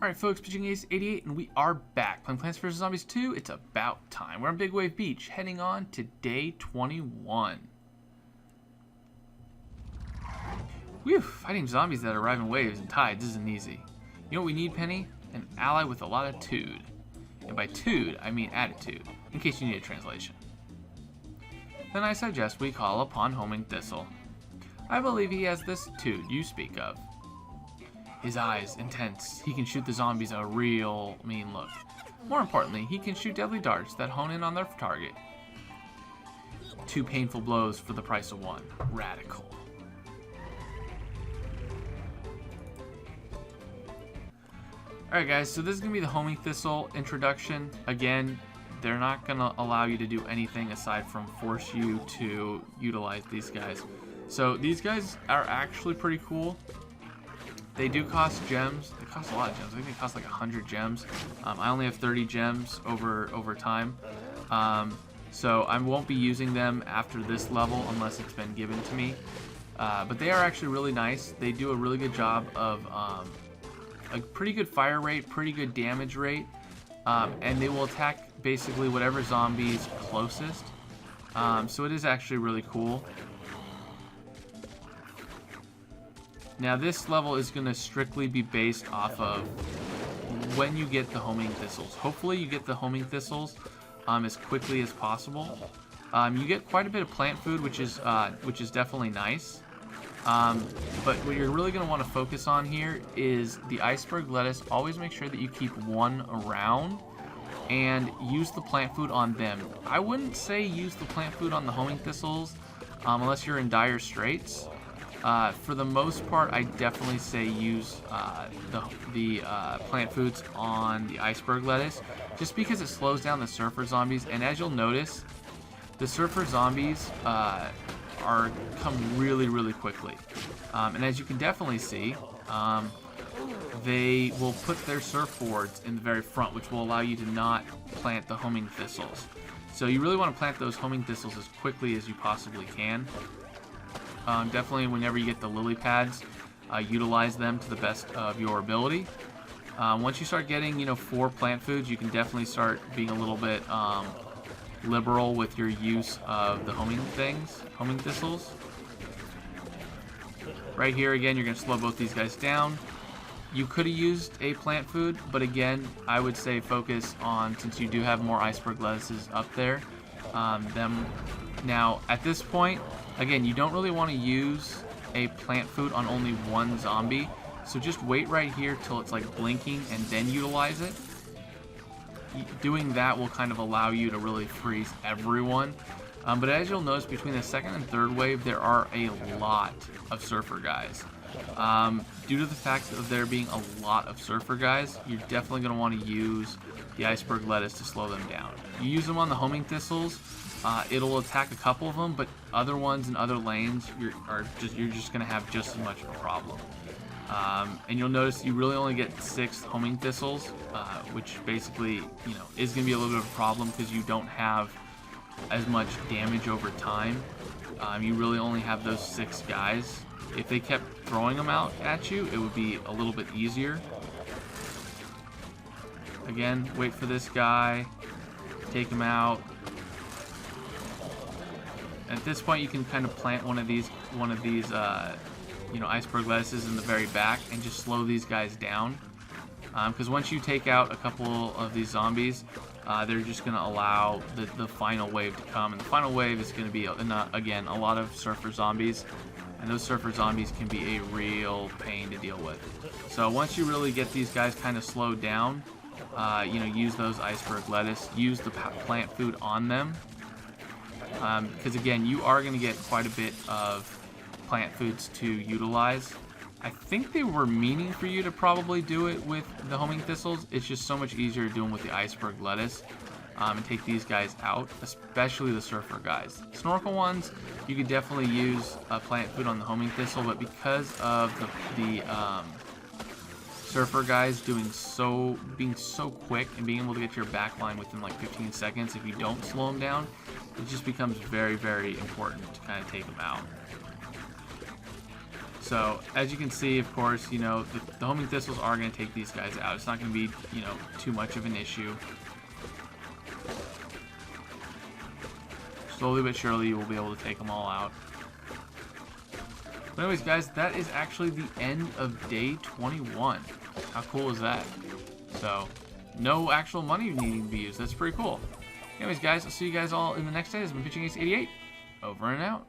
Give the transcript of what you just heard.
Alright folks, Pitching Ace 88 and we are back playing Plants vs. Zombies 2. It's about time. We're on Big Wave Beach, heading on to day 21. Whew, fighting zombies that arrive in waves and tides isn't easy. You know what we need, Penny? An ally with a lot of tude. And by tude, I mean attitude, in case you need a translation. Then I suggest we call upon Homing Thistle. I believe he has this tude you speak of. His eyes intense. He can shoot the zombies a real mean look. More importantly, he can shoot deadly darts that hone in on their target. 2 painful blows for the price of 1. Radical. Alright guys, so this is going to be the Homing Thistle introduction. Again, they're not going to allow you to do anything aside from force you to utilize these guys. So these guys are actually pretty cool. They do cost gems. They cost a lot of gems. I think they cost like 100 gems. I only have 30 gems over time. So I won't be using them after this level unless it's been given to me. But they are actually really nice. They do a really good job of a pretty good fire rate, pretty good damage rate. And they will attack basically whatever zombie's closest. So it is actually really cool. Now this level is going to strictly be based off of when you get the Homing Thistles. Hopefully you get the Homing Thistles as quickly as possible. You get quite a bit of plant food, which is definitely nice. But what you're really going to want to focus on here is the iceberg lettuce. Always make sure that you keep one around and use the plant food on them. I wouldn't say use the plant food on the Homing Thistles unless you're in dire straits. For the most part, I definitely say use the plant foods on the iceberg lettuce, just because it slows down the surfer zombies. And as you'll notice, the surfer zombies come really quickly. And as you can definitely see, they will put their surfboards in the very front, which will allow you to not plant the Homing Thistles. So you really want to plant those Homing Thistles as quickly as you possibly can. Definitely whenever you get the lily pads, utilize them to the best of your ability. Once you start getting, 4 plant foods, you can definitely start being a little bit liberal with your use of the homing thistles. Right here, again, you're going to slow both these guys down. You could have used a plant food, but again, I would say focus on, since you do have more iceberg lettuces up there, them. Now, at this point, again, you don't really want to use a plant food on only one zombie, so just wait right here till it's like blinking and then utilize it. Doing that will kind of allow you to really freeze everyone. But as you'll notice, between the second and third wave, there are a lot of surfer guys. Due to the fact of there being a lot of surfer guys, you're definitely going to want to use the iceberg lettuce to slow them down. You use them on the Homing Thistles, it'll attack a couple of them, but other ones in other lanes, you're just going to have just as much of a problem. And you'll notice you really only get 6 Homing Thistles, which basically, is going to be a little bit of a problem because you don't have as much damage over time. You really only have those 6 guys. If they kept throwing them out at you, it would be a little bit easier. Again, wait for this guy, take him out. At this point, you can kind of plant one of these iceberg lettuces in the very back and just slow these guys down. Because once you take out a couple of these zombies, they're just going to allow the final wave to come. And the final wave is going to be, again, a lot of surfer zombies. And those surfer zombies can be a real pain to deal with. So once you really get these guys kind of slowed down, use those iceberg lettuce, use the plant food on them. Because again, you are going to get quite a bit of plant foods to utilize. I think they were meaning for you to probably do it with the Homing Thistles. It's just so much easier to do them with the iceberg lettuce and take these guys out, especially the surfer guys. Snorkel ones, you could definitely use plant food on the Homing Thistle, but because of the surfer guys being so quick and being able to get to your back line within like 15 seconds, if you don't slow them down, it just becomes very important to kind of take them out. So, as you can see, of course, you know, the homing thistles are going to take these guys out. It's not going to be, you know, too much of an issue. Slowly but surely, you will be able to take them all out. But anyways, guys, that is actually the end of day 21. How cool is that? So, no actual money needing to be used. That's pretty cool. Anyways, guys, I'll see you guys all in the next day. This has been Pitching Ace 88. Over and out.